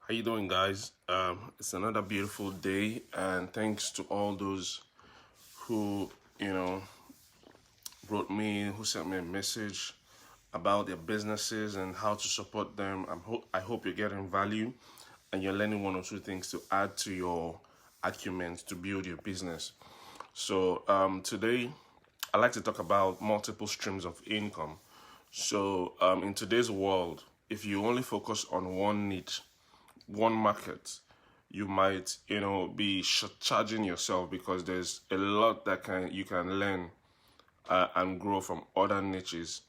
How you doing, guys? It's another beautiful day, and thanks to all those who wrote me, who sent me a message about their businesses and how to support them. I hope you're getting value, and you're learning one or two things to add to your acumen to build your business. So today, I like to talk about multiple streams of income. So in today's world, if you only focus on one niche, one market, you might be charging yourself because there's a lot that can you can learn and grow from other niches.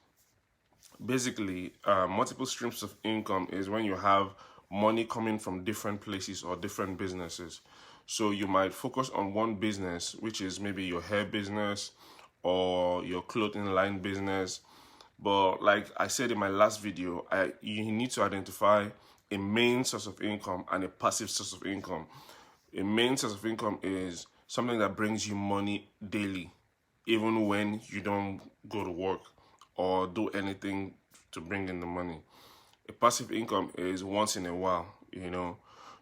Basically, multiple streams of income is when you have money coming from different places or different businesses. So you might focus on one business, which is maybe your hair business or your clothing line business. But like I said in my last video, you need to identify a main source of income and a passive source of income. A main source of income is something that brings you money daily, even when you don't go to work or do anything to bring in the money. A passive income is once in a while.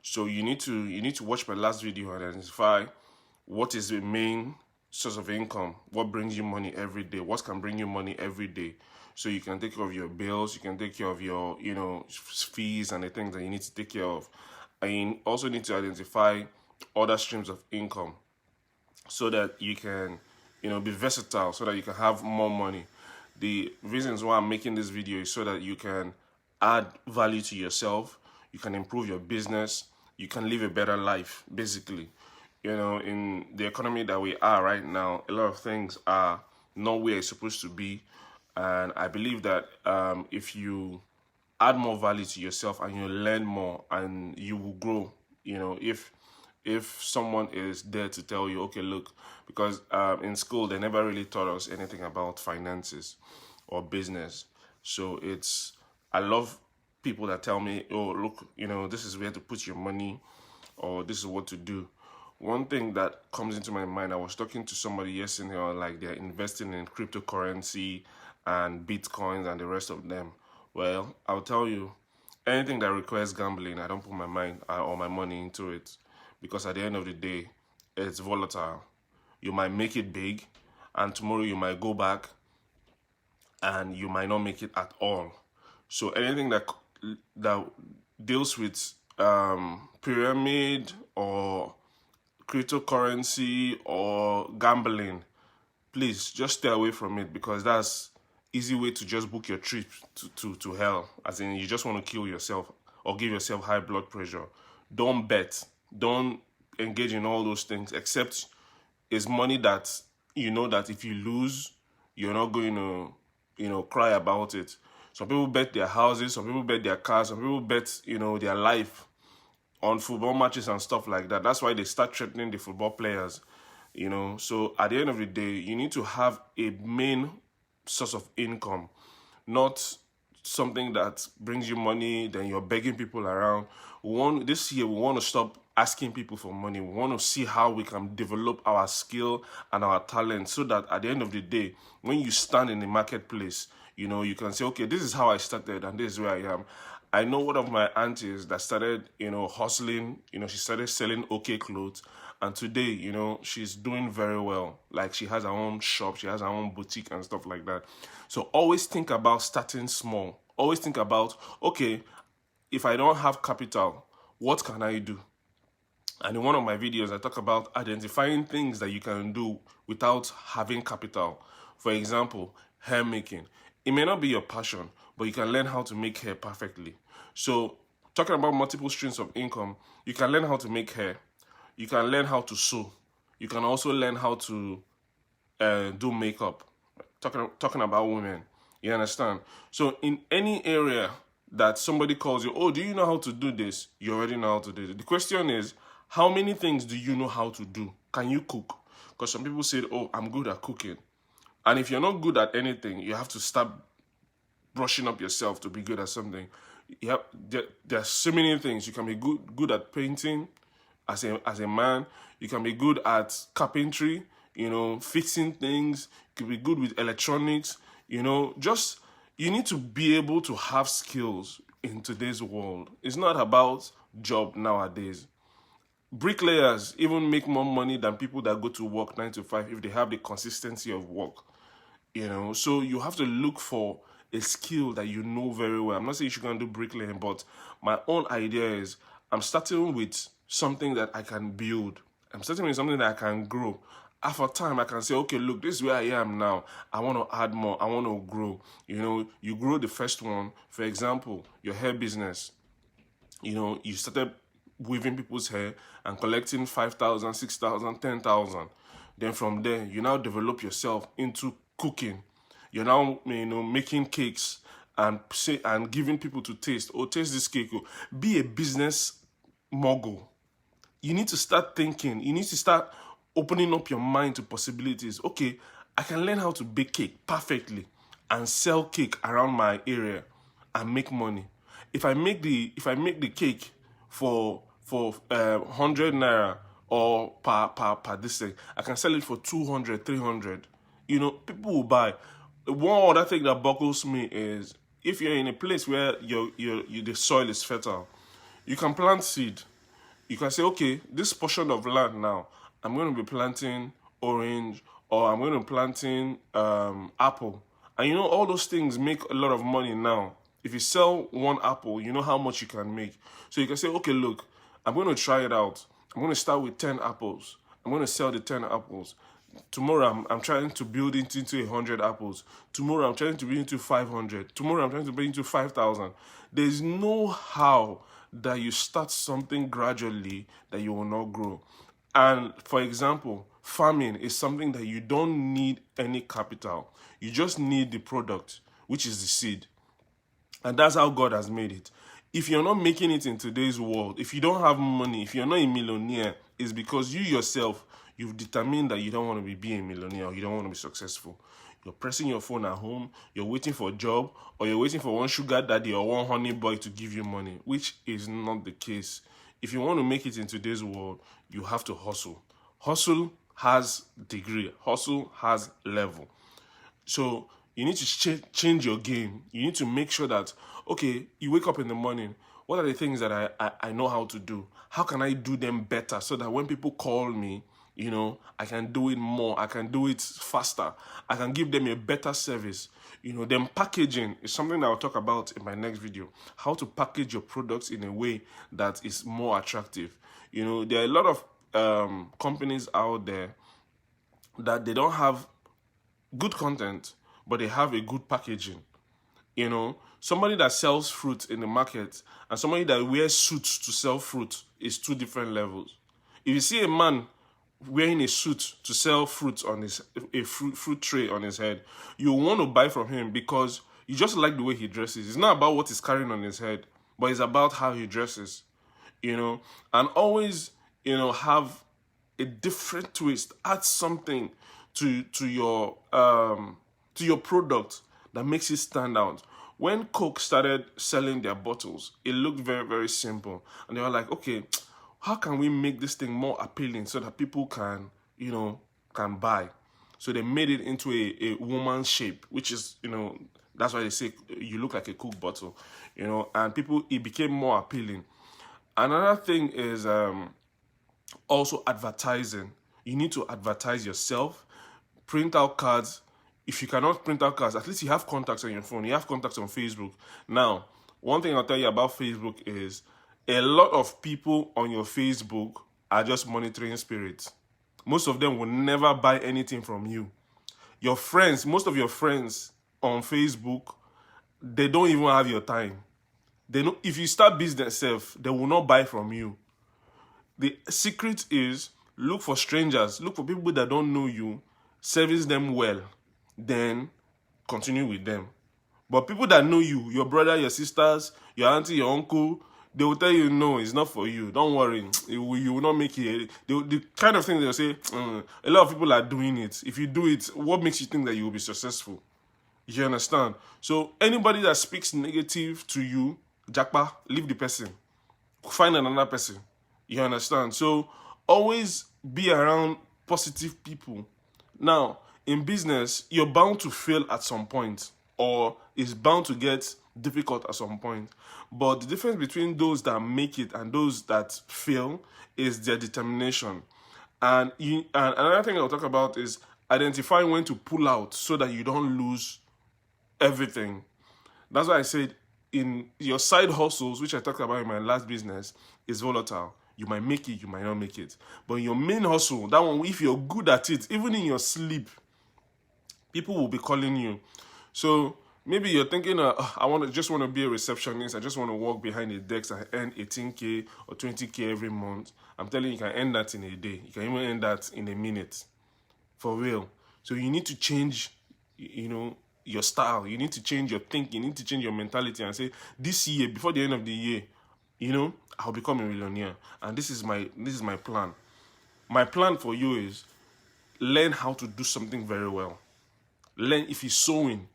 So you need to watch my last video and identify what is the main source of income, what brings you money every day, what can bring you money every day. So you can take care of your bills, you can take care of your, fees and the things that you need to take care of. And you also need to identify other streams of income so that you can, be versatile, so that you can have more money. The reasons why I'm making this video is so that you can add value to yourself, you can improve your business, you can live a better life, basically. In the economy that we are right now, a lot of things are not where it's supposed to be. And I believe that if you add more value to yourself and you learn more, and you will grow. If someone is there to tell you, okay, look, because in school they never really taught us anything about finances or business. So I love people that tell me, oh, look, this is where to put your money, or this is what to do. One thing that comes into my mind, I was talking to somebody yesterday, like they're investing in cryptocurrency and bitcoins and the rest of them. Well, I'll tell you, anything that requires gambling, I don't put my mind or my money into it, because at the end of the day, it's volatile. You might make it big, and tomorrow you might go back and you might not make it at all. So anything that deals with pyramid or cryptocurrency or gambling, please just stay away from it, because that's easy way to just book your trip to hell. As in, you just want to kill yourself or give yourself high blood pressure. Don't bet. Don't engage in all those things, except it's money that you know that if you lose, you're not going to, cry about it. Some people bet their houses, some people bet their cars, some people bet, their life on football matches and stuff like that. That's why they start threatening the football players. So at the end of the day, you need to have a main source of income, not something that brings you money, then you're begging people around. This year, we want to stop asking people for money. We want to see how we can develop our skill and our talent, so that at the end of the day, when you stand in the marketplace, you can say, okay, this is how I started and this is where I am. I know one of my aunties that started, hustling. She started selling okay clothes, and today, she's doing very well. Like, she has her own shop, she has her own boutique and stuff like that. So always think about starting small. Always think about, okay, if I don't have capital, what can I do? And in one of my videos, I talk about identifying things that you can do without having capital. For example, hair making. It may not be your passion, but you can learn how to make hair perfectly. So, talking about multiple streams of income, you can learn how to make hair. You can learn how to sew. You can also learn how to do makeup. Talking about women, you understand? So in any area that somebody calls you, oh, do you know how to do this? You already know how to do it. The question is, how many things do you know how to do? Can you cook? Because some people say, oh, I'm good at cooking. And if you're not good at anything, you have to start brushing up yourself to be good at something. There are so many things. You can be good at painting as a man. You can be good at carpentry, fixing things. You can be good with electronics. You need to be able to have skills. in today's world. It's not about job nowadays. Bricklayers even make more money than people that go to work 9 to 5 if they have the consistency of work. So you have to look for a skill that you know very well. I'm not saying you should go and do bricklaying, but my own idea is I'm starting with something that I can build. I'm starting with something that I can grow. After time, I can say, okay, look, this is where I am now. I want to add more. I want to grow. You grow the first one. For example, your hair business. You started weaving people's hair and collecting 5,000, 6,000, 10,000. Then from there, you now develop yourself into cooking. You're now, making cakes and giving people to taste. Oh, taste this cake. Oh. Be a business mogul. You need to start thinking. You need to start opening up your mind to possibilities. Okay, I can learn how to bake cake perfectly and sell cake around my area and make money. If I make the cake for 100 naira or per this thing, I can sell it for 200, 300. People will buy. One other thing that buckles me is if you're in a place where the soil is fertile, you can plant seed. You can say, okay, this portion of land now, I'm going to be planting orange, or I'm going to be planting apple. And all those things make a lot of money now. If you sell one apple, you know how much you can make. So you can say, okay, look, I'm going to try it out. I'm going to start with 10 apples. I'm going to sell the 10 apples. Tomorrow, I'm trying to build it into 100 apples. Tomorrow, I'm trying to build into 500. Tomorrow, I'm trying to build into 5,000. There's no how that you start something gradually that you will not grow. And for example, farming is something that you don't need any capital. You just need the product, which is the seed. And that's how God has made it. If you're not making it in today's world, if you don't have money, if you're not a millionaire, it's because you yourself, you've determined that you don't want to be a millionaire, or you don't want to be successful. You're pressing your phone at home, you're waiting for a job, or you're waiting for one sugar daddy or one honey boy to give you money, which is not the case. If you want to make it in today's world, you have to hustle. Hustle has degree. Hustle has level. So you need to change your game. You need to make sure that, okay, you wake up in the morning. What are the things that I know how to do? How can I do them better so that when people call me, I can do it more. I can do it faster. I can give them a better service. Then packaging is something that I'll talk about in my next video. How to package your products in a way that is more attractive. There are a lot of companies out there that they don't have good content, but they have a good packaging. Somebody that sells fruit in the market and somebody that wears suits to sell fruit is two different levels. If you see a man wearing a suit to sell fruit on a fruit tray on his head, you want to buy from him because you just like the way he dresses. It's not about what he's carrying on his head, but it's about how he dresses. And always, have a different twist. Add something to your product that makes it stand out. When Coke started selling their bottles, it looked very, very simple. And they were like, okay, how can we make this thing more appealing so that people can buy? So they made it into a woman's shape, which is, that's why they say you look like a Coke bottle, and it became more appealing. Another thing is also advertising. You need to advertise yourself, print out cards. If you cannot print out cards, at least you have contacts on your phone. You have contacts on Facebook. Now, one thing I'll tell you about Facebook is a lot of people on your Facebook are just monitoring spirits. Most of them will never buy anything from you. Your friends, most of your friends on Facebook, they don't even have your time. They know if you start business self, they will not buy from you. The secret is look for strangers, look for people that don't know you, service them well, then continue with them. But people that know you, your brother, your sisters, your auntie, your uncle, they will tell you, no, it's not for you. Don't worry. You will not make it. The kind of thing they'll say, a lot of people are doing it. If you do it, what makes you think that you will be successful? You understand? So anybody that speaks negative to you, Jakpa, leave the person. Find another person. You understand? So always be around positive people. Now, in business, you're bound to fail at some point, or it's bound to get difficult at some point. But the difference between those that make it and those that fail is their determination. And another thing I'll talk about is identifying when to pull out so that you don't lose everything. That's why I said in your side hustles, which I talked about in my last business, is volatile. You might make it, you might not make it. But in your main hustle, that one, if you're good at it, even in your sleep, people will be calling you. So maybe you're thinking, just want to be a receptionist. I just want to walk behind the desk and earn 18K or 20K every month. I'm telling you, you can earn that in a day. You can even earn that in a minute. For real. So you need to change, your style. You need to change your thinking. You need to change your mentality and say, this year, before the end of the year, I'll become a millionaire. And this is my plan. My plan for you is learn how to do something very well. Learn if you're sewing.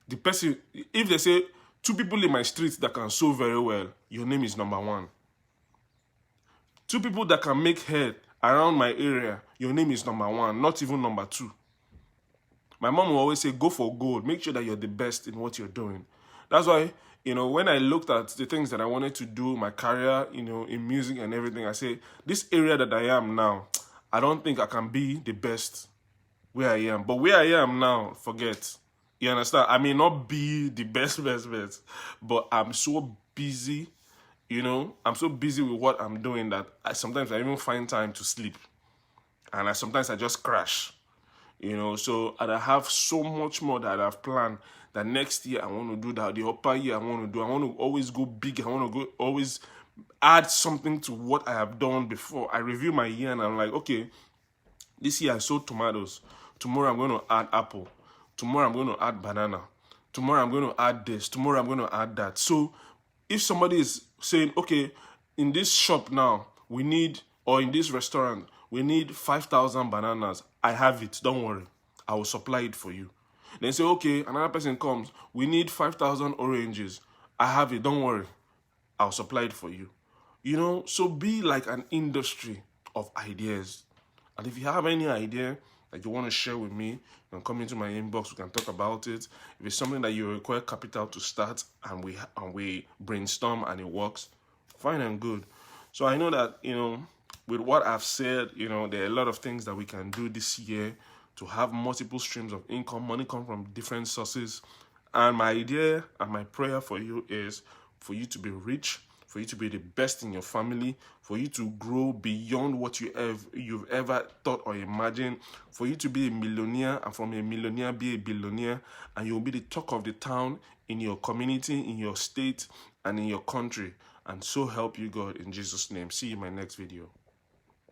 The person, if they say 2 people in my street that can sew very well, your name is number 1. 2 people that can make hair around my area, your name is number 1, not even number 2. My mom will always say, go for gold. Make sure that you're the best in what you're doing. That's why, when I looked at the things that I wanted to do, my career, in music and everything, I say, this area that I am now, I don't think I can be the best where I am. But where I am now, forget. You understand? I may not be the best, but I'm so busy, I'm so busy with what I'm doing that sometimes I even find time to sleep. And sometimes I just crash. So I have so much more that I've planned that next year I want to do that. The upper year I want to always go big. I want to always add something to what I have done before. I review my year and I'm like, okay, this year I sowed tomatoes. Tomorrow I'm going to add apple. Tomorrow I'm going to add banana. Tomorrow I'm going to add this. Tomorrow I'm going to add that. So if somebody is saying, okay, in this shop now, or in this restaurant, we need 5,000 bananas. I have it. Don't worry. I will supply it for you. Then say, okay, another person comes. We need 5,000 oranges. I have it. Don't worry. I'll supply it for you. So be like an industry of ideas. And if you have any idea that you want to share with me, you can come into my inbox. We can talk about it. If it's something that you require capital to start and we brainstorm and it works, fine and good. So I know that, with what I've said, there are a lot of things that we can do this year to have multiple streams of income. Money come from different sources. And my idea and my prayer for you is for you to be rich, for you to be the best in your family, for you to grow beyond what you've ever thought or imagined, for you to be a millionaire, and from a millionaire be a billionaire, and you'll be the talk of the town in your community, in your state, and in your country. And so help you God in Jesus' name. See you in my next video.